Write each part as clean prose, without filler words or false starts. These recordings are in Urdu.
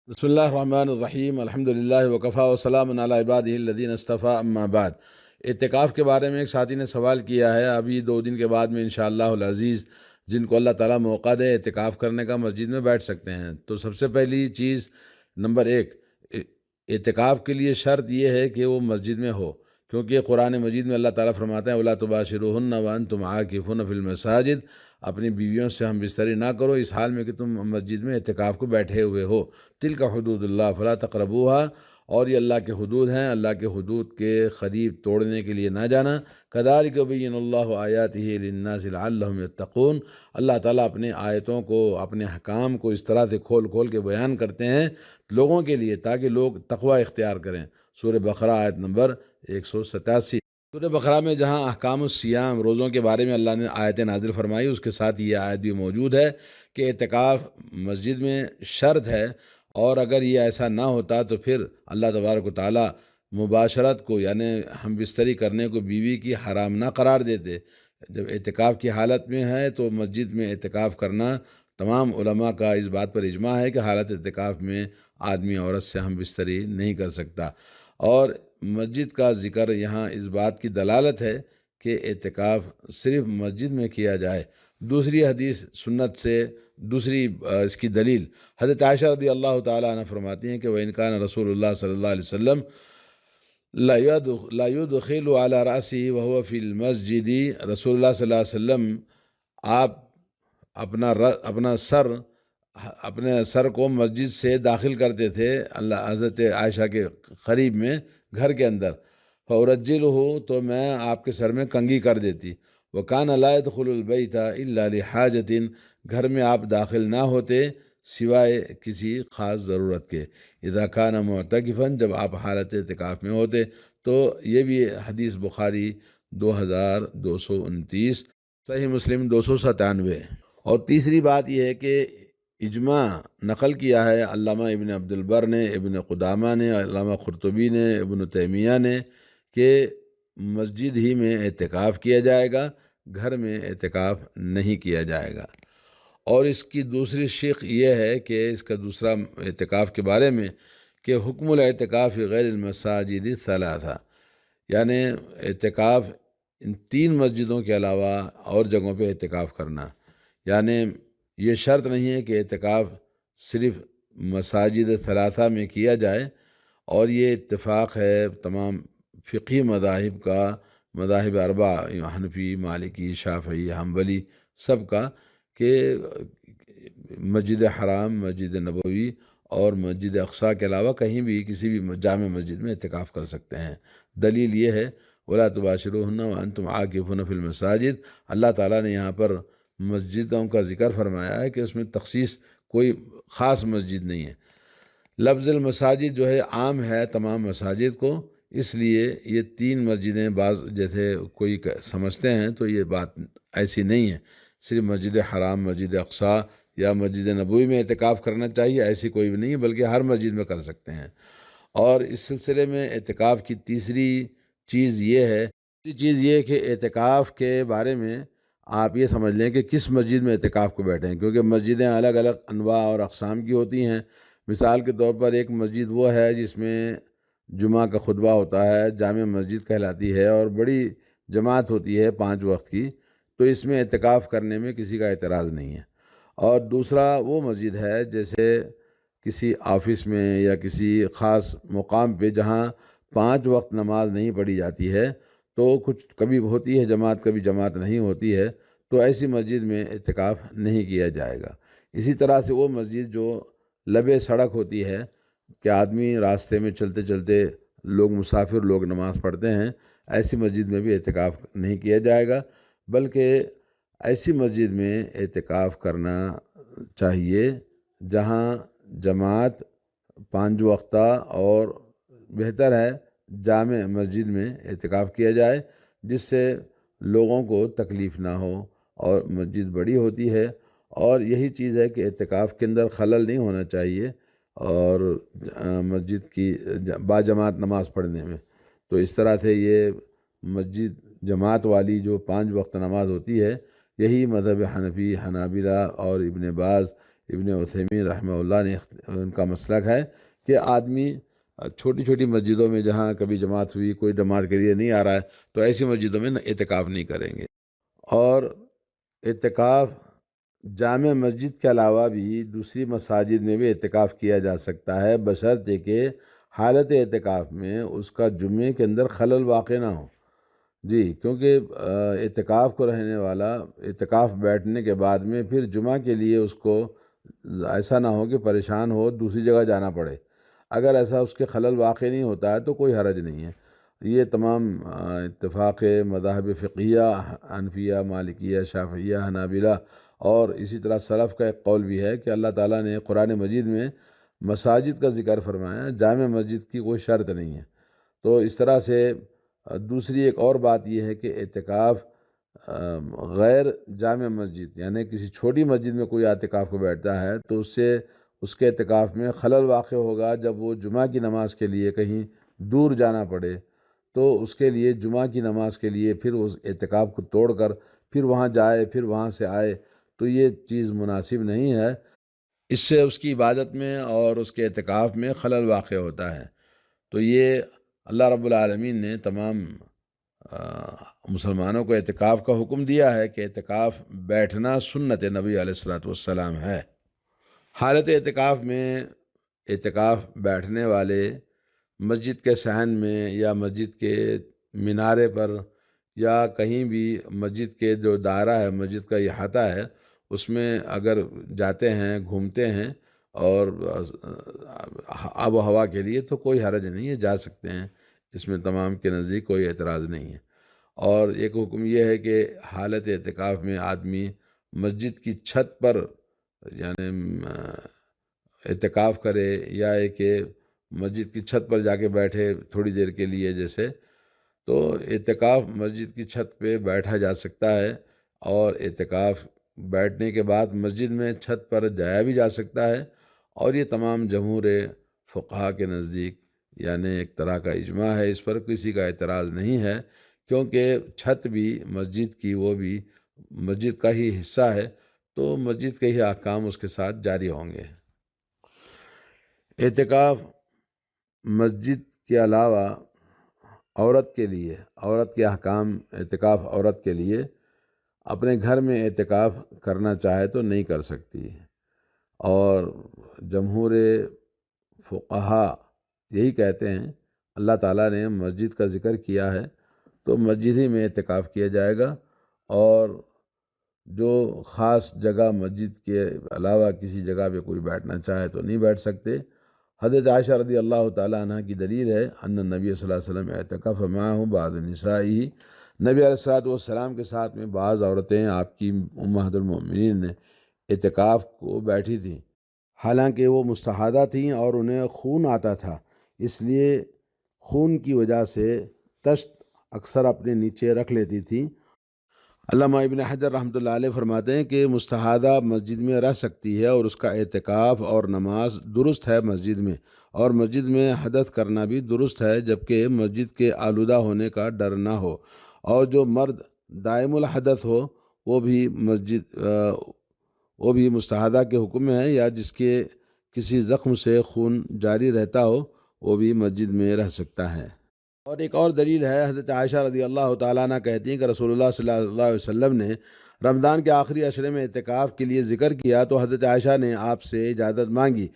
بسم اللہ الرحمن الرحیم الحمدللہ وکفا وسلام علی عبادہ الذین اصطفیٰ اما بعد۔ اعتکاف کے بارے میں ایک ساتھی نے سوال کیا ہے۔ ابھی 2 دن کے بعد میں انشاءاللہ العزیز جن کو اللہ تعالیٰ موقع دے اعتکاف کرنے کا مسجد میں بیٹھ سکتے ہیں۔ تو سب سے پہلی چیز نمبر 1، اعتکاف کے لیے شرط یہ ہے کہ وہ مسجد میں ہو، کیونکہ قرآن مجید میں اللہ تعالیٰ فرماتے ہیں وَلَا تُبَاشِرُوهُنَّ وَأَنْتُمْ عَاكِفُونَ فِي الْمَسَاجِدِ، اپنی بیویوں سے ہم بستری نہ کرو اس حال میں کہ تم مسجد میں اعتکاف کو بیٹھے ہوئے ہو۔ تِلْکَ حدود اللہ فلا تقربوها، اور یہ اللہ کے حدود ہیں، اللہ کے حدود کے قریب توڑنے کے لیے نہ جانا۔ كَذَلِكَ يُبَيِّنُ اللَّهُ آيَاتِهِ لِلنَّاسِ لَعَلَّهُمْ يَتَّقُونَ، اللہ تعالیٰ اپنے آیتوں کو، اپنے احکام کو اس طرح سے کھول کھول کے بیان کرتے ہیں لوگوں کے لیے تاکہ لوگ تقوی اختیار کریں۔ سورہ بقرہ آیت نمبر 187۔ سورہ بقرہ میں جہاں احکام الصیام، روزوں کے بارے میں اللہ نے آیت نازل فرمائی، اس کے ساتھ یہ آیت بھی موجود ہے کہ اعتکاف مسجد میں شرط ہے، اور اگر یہ ایسا نہ ہوتا تو پھر اللہ تبارک و تعالیٰ مباشرت کو یعنی ہم بستری کرنے کو بیوی کی حرام نہ قرار دیتے۔ جب اعتکاف کی حالت میں ہے تو مسجد میں اعتکاف کرنا، تمام علماء کا اس بات پر اجماع ہے کہ حالت اعتکاف میں آدمی عورت سے ہم بستری نہیں کر سکتا۔ اور مسجد کا ذکر یہاں اس بات کی دلالت ہے کہ اعتکاف صرف مسجد میں کیا جائے۔ دوسری حدیث سنت سے دوسری اس کی دلیل حضرت عائشہ رضی اللہ تعالیٰ عنہ فرماتی ہیں کہ وَإِنْ كَانَ رسول اللہ صلی اللہ علیہ وسلم لا يدخل على رأسه وهو في المسجد، رسول اللہ صلی اللہ علیہ وسلم آپ اپنے سر کو مسجد سے داخل کرتے تھے اللہ حضرت عائشہ کے قریب میں گھر کے اندر، فَأُرَجِّلُهُ، تو میں آپ کے سر میں کنگھی کر دیتی۔ وَكَانَ لَا يَدْخُلُ الْبَيْتَ إِلَّا لِحَاجَةٍ، گھر میں آپ داخل نہ ہوتے سوائے کسی خاص ضرورت کے۔ اذا كان معتکفا، جب آپ حالت اعتکاف میں ہوتے۔ تو یہ بھی حدیث بخاری 2229، صحیح مسلم 297۔ اور تیسری بات یہ ہے کہ اجماع نقل کیا ہے علامہ ابن عبد البر نے، ابن قدامہ نے، علامہ قرطبی نے، ابن تیمیہ نے، کہ مسجد ہی میں اعتکاف کیا جائے گا، گھر میں اعتکاف نہیں کیا جائے گا۔ اور اس کی دوسری شق یہ ہے کہ اس کا دوسرا اعتکاف کے بارے میں کہ حکم الاعتکاف فی غیر المساجد الثلاثہ، یعنی اعتکاف ان 3 مسجدوں کے علاوہ اور جگہوں پہ اعتکاف کرنا، یعنی یہ شرط نہیں ہے کہ اعتکاف صرف مساجد ثلاثہ میں کیا جائے، اور یہ اتفاق ہے تمام فقہی مذاہب کا، مذاہب اربع حنفی، مالکی، شافعی، حنبلی، سب کا، کہ مسجد حرام، مسجد نبوی اور مسجد اقصیٰ کے علاوہ کہیں بھی کسی بھی جامع مسجد میں اعتکاف کر سکتے ہیں۔ دلیل یہ ہے وَلَا تُبَاشِرُوهُنَّ وَأَنْتُمْ عَاكِفُونَ فِي الْمَسَاجِدِ، اللہ تعالیٰ نے یہاں پر مسجدوں کا ذکر فرمایا ہے کہ اس میں تخصیص کوئی خاص مسجد نہیں ہے۔ لفظ المساجد جو ہے عام ہے تمام مساجد کو، اس لیے یہ 3 مسجدیں بعض جیسے کوئی سمجھتے ہیں تو یہ بات ایسی نہیں ہے۔ صرف مسجد حرام، مسجد اقصیٰ یا مسجد نبوی میں اعتکاف کرنا چاہیے ایسی کوئی بھی نہیں ہے، بلکہ ہر مسجد میں کر سکتے ہیں۔ اور اس سلسلے میں اعتکاف کی تیسری چیز یہ ہے کہ اعتکاف کے بارے میں آپ یہ سمجھ لیں کہ کس مسجد میں اعتکاف کو بیٹھیں، کیونکہ مسجدیں الگ الگ انواع اور اقسام کی ہوتی ہیں۔ مثال کے طور پر ایک مسجد وہ ہے جس میں جمعہ کا خطبہ ہوتا ہے، جامع مسجد کہلاتی ہے، اور بڑی جماعت ہوتی ہے 5 وقت کی، تو اس میں اعتکاف کرنے میں کسی کا اعتراض نہیں ہے۔ اور دوسرا وہ مسجد ہے جیسے کسی آفس میں یا کسی خاص مقام پہ جہاں 5 وقت نماز نہیں پڑھی جاتی ہے، تو کچھ کبھی ہوتی ہے جماعت، کبھی جماعت نہیں ہوتی ہے، تو ایسی مسجد میں اعتکاف نہیں کیا جائے گا۔ اسی طرح سے وہ مسجد جو لبے سڑک ہوتی ہے کہ آدمی راستے میں چلتے چلتے لوگ، مسافر لوگ نماز پڑھتے ہیں، ایسی مسجد میں بھی اعتکاف نہیں کیا جائے گا، بلکہ ایسی مسجد میں اعتکاف کرنا چاہیے جہاں جماعت 5 وقتہ، اور بہتر ہے جامع مسجد میں اعتکاف کیا جائے جس سے لوگوں کو تکلیف نہ ہو، اور مسجد بڑی ہوتی ہے، اور یہی چیز ہے کہ اعتکاف کے اندر خلل نہیں ہونا چاہیے، اور مسجد کی باجماعت نماز پڑھنے میں۔ تو اس طرح سے یہ مسجد جماعت والی جو 5 وقت نماز ہوتی ہے، یہی مذہب حنفی، حنابلہ اور ابن باز، ابن عثیمین رحمہ اللہ نے ان کا مسلک ہے کہ آدمی چھوٹی چھوٹی مسجدوں میں جہاں کبھی جماعت ہوئی، کوئی جماعت کے لیے نہیں آ رہا ہے، تو ایسی مسجدوں میں اعتکاف نہیں کریں گے۔ اور اعتکاف جامع مسجد کے علاوہ بھی دوسری مساجد میں بھی اعتکاف کیا جا سکتا ہے، بشرطے کہ حالت اعتکاف میں اس کا جمعے کے اندر خلل واقع نہ ہو۔ جی، کیونکہ اعتکاف کو رہنے والا اعتکاف بیٹھنے کے بعد میں پھر جمعہ کے لیے اس کو ایسا نہ ہو کہ پریشان ہو، دوسری جگہ جانا پڑے۔ اگر ایسا اس کے خلل واقع نہیں ہوتا ہے تو کوئی حرج نہیں ہے۔ یہ تمام اتفاق مذاہب فقہیہ، حنفیہ، مالکیہ، شافعیہ، حنابلہ اور اسی طرح سلف کا ایک قول بھی ہے کہ اللہ تعالیٰ نے قرآن مجید میں مساجد کا ذکر فرمایا، جامع مسجد کی کوئی شرط نہیں ہے۔ تو اس طرح سے دوسری ایک اور بات یہ ہے کہ اعتکاف غیر جامع مسجد یعنی کسی چھوٹی مسجد میں کوئی اعتکاف کو بیٹھتا ہے تو اس کے اعتکاف میں خلل واقع ہوگا جب وہ جمعہ کی نماز کے لیے کہیں دور جانا پڑے، تو اس کے لیے جمعہ کی نماز کے لیے پھر اس اعتکاف کو توڑ کر پھر وہاں جائے، پھر وہاں سے آئے، تو یہ چیز مناسب نہیں ہے۔ اس سے اس کی عبادت میں اور اس کے اعتکاف میں خلل واقع ہوتا ہے۔ تو یہ اللہ رب العالمین نے تمام مسلمانوں کو اعتکاف کا حکم دیا ہے کہ اعتکاف بیٹھنا سنت نبی علیہ الصلاۃ والسلام ہے۔ حالت اعتکاف میں اعتکاف بیٹھنے والے مسجد کے صحن میں یا مسجد کے مینارے پر یا کہیں بھی مسجد کے جو دائرہ ہے، مسجد کا احاطہ ہے، اس میں اگر جاتے ہیں، گھومتے ہیں اور آب و ہوا کے لیے تو کوئی حرج نہیں ہے، جا سکتے ہیں، اس میں تمام کے نزدیک کوئی اعتراض نہیں ہے۔ اور ایک حکم یہ ہے کہ حالت اعتکاف میں آدمی مسجد کی چھت پر یعنی اعتکاف کرے، یا ہے کہ مسجد کی چھت پر جا کے بیٹھے تھوڑی دیر کے لیے جیسے، تو اعتکاف مسجد کی چھت پہ بیٹھا جا سکتا ہے، اور اعتکاف بیٹھنے کے بعد مسجد میں چھت پر جایا بھی جا سکتا ہے۔ اور یہ تمام جمہور فقہا کے نزدیک یعنی ایک طرح کا اجماع ہے، اس پر کسی کا اعتراض نہیں ہے، کیونکہ چھت بھی مسجد کی، وہ بھی مسجد کا ہی حصہ ہے، تو مسجد کے ہی احکام اس کے ساتھ جاری ہوں گے۔ اعتکاف مسجد کے علاوہ عورت کے لیے، عورت کے احکام، اعتکاف عورت کے لیے اپنے گھر میں اعتکاف کرنا چاہے تو نہیں کر سکتی، اور جمہور فقہا یہی کہتے ہیں اللہ تعالیٰ نے مسجد کا ذکر کیا ہے تو مسجد ہی میں اعتکاف کیا جائے گا، اور جو خاص جگہ مسجد کے علاوہ کسی جگہ پہ کوئی بیٹھنا چاہے تو نہیں بیٹھ سکتے۔ حضرت عائشہ رضی اللہ تعالیٰ عنہ کی دلیل ہے ان نبی صلی اللہ علیہ وسلم اعتکف معہ بعض نسائہ، نبی علیہ الصلوۃ والسلام کے ساتھ میں بعض عورتیں آپ کی امہات المؤمنین نے اعتکاف کو بیٹھی تھیں، حالانکہ وہ مستحاضہ تھیں اور انہیں خون آتا تھا، اس لیے خون کی وجہ سے تشت اکثر اپنے نیچے رکھ لیتی تھیں۔ علامہ ابن حجر رحمۃ اللہ علیہ فرماتے ہیں کہ مستحاضہ مسجد میں رہ سکتی ہے اور اس کا اعتکاف اور نماز درست ہے مسجد میں، اور مسجد میں حدث کرنا بھی درست ہے، جبکہ مسجد کے آلودہ ہونے کا ڈر نہ ہو۔ اور جو مرد دائم الحدث ہو وہ بھی مستحاضہ کے حکم میں ہے، یا جس کے کسی زخم سے خون جاری رہتا ہو وہ بھی مسجد میں رہ سکتا ہے۔ اور ایک اور دلیل ہے، حضرت عائشہ رضی اللہ تعالیٰ عنہ کہتی ہیں کہ رسول اللہ صلی اللہ علیہ وسلم نے رمضان کے آخری عشرے میں اعتکاف کے لیے ذکر کیا تو حضرت عائشہ نے آپ سے اجازت مانگی،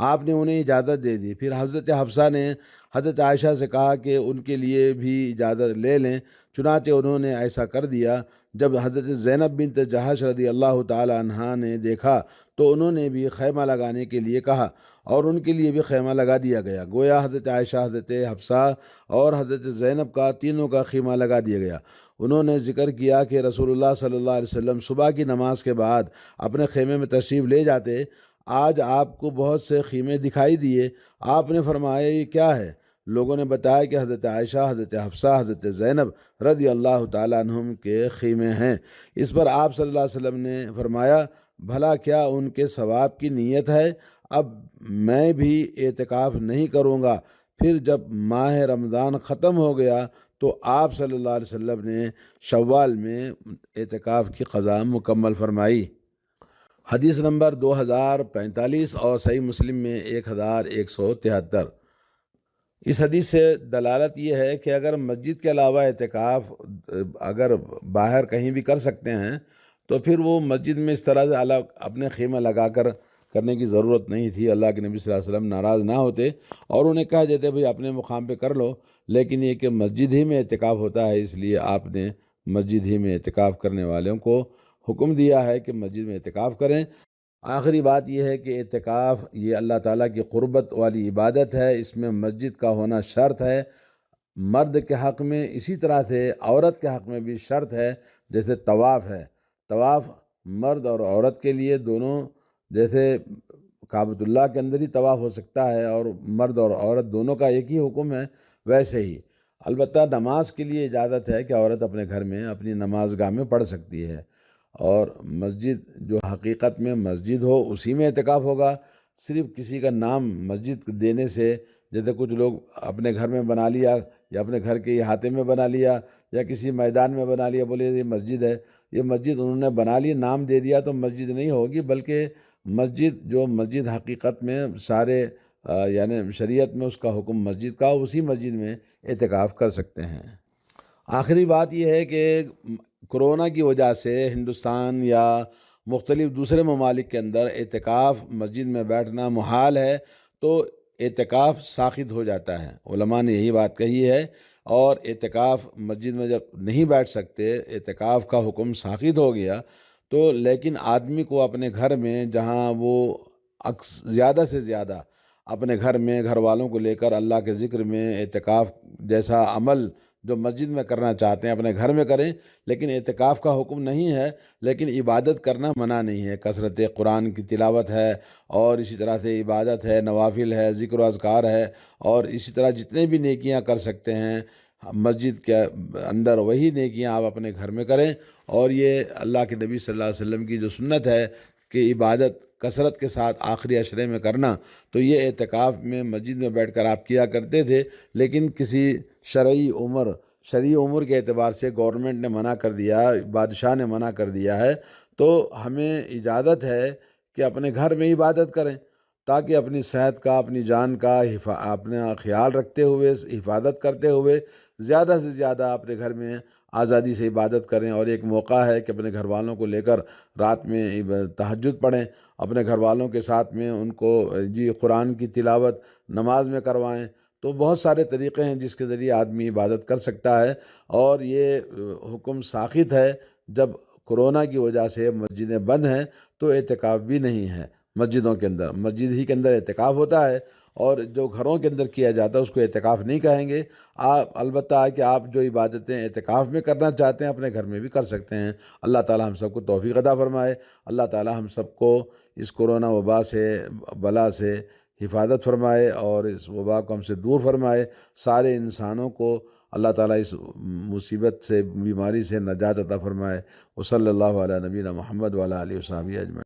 آپ نے انہیں اجازت دے دی۔ پھر حضرت حفصہ نے حضرت عائشہ سے کہا کہ ان کے لیے بھی اجازت لے لیں، چنانچہ انہوں نے ایسا کر دیا۔ جب حضرت زینب بنت جہش رضی اللہ تعالی عنہا نے دیکھا تو انہوں نے بھی خیمہ لگانے کے لیے کہا، اور ان کے لیے بھی خیمہ لگا دیا گیا۔ گویا حضرت عائشہ، حضرت حفصہ اور حضرت زینب کا تینوں کا خیمہ لگا دیا گیا۔ انہوں نے ذکر کیا کہ رسول اللہ صلی اللہ علیہ وسلم صبح کی نماز کے بعد اپنے خیمے میں تشریف لے جاتے۔ آج آپ کو بہت سے خیمے دکھائی دیے، آپ نے فرمایا یہ کیا ہے؟ لوگوں نے بتایا کہ حضرت عائشہ، حضرت حفصہ، حضرت زینب رضی اللہ تعالیٰ عنہم کے خیمے ہیں۔ اس پر آپ صلی اللہ علیہ وسلم نے فرمایا بھلا کیا ان کے ثواب کی نیت ہے؟ اب میں بھی اعتکاف نہیں کروں گا۔ پھر جب ماہ رمضان ختم ہو گیا تو آپ صلی اللہ علیہ وسلم نے شوال میں اعتکاف کی قضا مکمل فرمائی۔ حدیث نمبر 2045 اور صحیح مسلم میں 1173۔ اس حدیث سے دلالت یہ ہے کہ اگر مسجد کے علاوہ اعتکاف اگر باہر کہیں بھی کر سکتے ہیں تو پھر وہ مسجد میں اس طرح سے الگ اپنے خیمہ لگا کر کرنے کی ضرورت نہیں تھی۔ اللہ کے نبی صلی اللہ علیہ وسلم ناراض نہ ہوتے اور انہیں کہہ دیتے بھئی اپنے مقام پہ کر لو، لیکن یہ کہ مسجد ہی میں اعتکاف ہوتا ہے، اس لیے آپ نے مسجد ہی میں اعتکاف کرنے والوں کو حکم دیا ہے کہ مسجد میں اعتکاف کریں۔ آخری بات یہ ہے کہ اعتکاف یہ اللہ تعالیٰ کی قربت والی عبادت ہے، اس میں مسجد کا ہونا شرط ہے۔ مرد کے حق میں اسی طرح سے عورت کے حق میں بھی شرط ہے، جیسے طواف ہے۔ طواف مرد اور عورت کے لیے دونوں، جیسے کعبۃ اللہ کے اندر ہی طواف ہو سکتا ہے اور مرد اور عورت دونوں کا ایک ہی حکم ہے، ویسے ہی البتہ نماز کے لیے اجازت ہے کہ عورت اپنے گھر میں اپنی نماز گاہ میں پڑھ سکتی ہے، اور مسجد جو حقیقت میں مسجد ہو اسی میں اعتکاف ہوگا۔ صرف کسی کا نام مسجد دینے سے، جیسے کچھ لوگ اپنے گھر میں بنا لیا یا اپنے گھر کے احاطے میں بنا لیا یا کسی میدان میں بنا لیا، بولے یہ مسجد ہے، یہ مسجد انہوں نے بنا لی، نام دے دیا تو مسجد نہیں ہوگی، بلکہ مسجد جو مسجد حقیقت میں سارے یعنی شریعت میں اس کا حکم مسجد کا، اسی مسجد میں اعتکاف کر سکتے ہیں۔ آخری بات یہ ہے کہ کرونا کی وجہ سے ہندوستان یا مختلف دوسرے ممالک کے اندر اعتکاف مسجد میں بیٹھنا محال ہے، تو اعتکاف ساقط ہو جاتا ہے۔ علماء نے یہی بات کہی ہے، اور اعتکاف مسجد میں جب نہیں بیٹھ سکتے، اعتکاف کا حکم ساقط ہو گیا، تو لیکن آدمی کو اپنے گھر میں جہاں وہ زیادہ سے زیادہ اپنے گھر میں گھر والوں کو لے کر اللہ کے ذکر میں اعتکاف جیسا عمل جو مسجد میں کرنا چاہتے ہیں اپنے گھر میں کریں، لیکن اعتکاف کا حکم نہیں ہے، لیکن عبادت کرنا منع نہیں ہے۔ کثرت قرآن کی تلاوت ہے، اور اسی طرح سے عبادت ہے، نوافل ہے، ذکر و اذکار ہے، اور اسی طرح جتنے بھی نیکیاں کر سکتے ہیں مسجد کے اندر، وہی نیکیاں آپ اپنے گھر میں کریں۔ اور یہ اللہ کے نبی صلی اللہ علیہ وسلم کی جو سنت ہے کہ عبادت کثرت کے ساتھ آخری عشرے میں کرنا، تو یہ اعتکاف میں مسجد میں بیٹھ کر آپ کیا کرتے تھے، لیکن کسی شرعی عمر کے اعتبار سے گورنمنٹ نے منع کر دیا، بادشاہ نے منع کر دیا ہے، تو ہمیں اجازت ہے کہ اپنے گھر میں عبادت کریں، تاکہ اپنی صحت کا، اپنی جان کا اپنا خیال رکھتے ہوئے، حفاظت کرتے ہوئے زیادہ سے زیادہ اپنے گھر میں آزادی سے عبادت کریں۔ اور ایک موقع ہے کہ اپنے گھر والوں کو لے کر رات میں تہجد پڑھیں، اپنے گھر والوں کے ساتھ میں ان کو قرآن کی تلاوت نماز میں کروائیں۔ تو بہت سارے طریقے ہیں جس کے ذریعے آدمی عبادت کر سکتا ہے، اور یہ حکم ساقط ہے۔ جب کرونا کی وجہ سے مسجدیں بند ہیں تو اعتکاف بھی نہیں ہے مسجدوں کے اندر، مسجد ہی کے اندر اعتکاف ہوتا ہے، اور جو گھروں کے اندر کیا جاتا ہے اس کو اعتکاف نہیں کہیں گے۔ آپ البتہ کہ آپ جو عبادتیں اعتکاف میں کرنا چاہتے ہیں اپنے گھر میں بھی کر سکتے ہیں۔ اللہ تعالی ہم سب کو توفیق عطا فرمائے۔ اللہ تعالی ہم سب کو اس کرونا وبا سے، بلا سے حفاظت فرمائے، اور اس وبا کو ہم سے دور فرمائے۔ سارے انسانوں کو اللہ تعالیٰ اس مصیبت سے، بیماری سے نجات عطا فرمائے۔ وصلی اللہ علیہ نبینا محمد وعلی آلہ وصحبہ اجمعین۔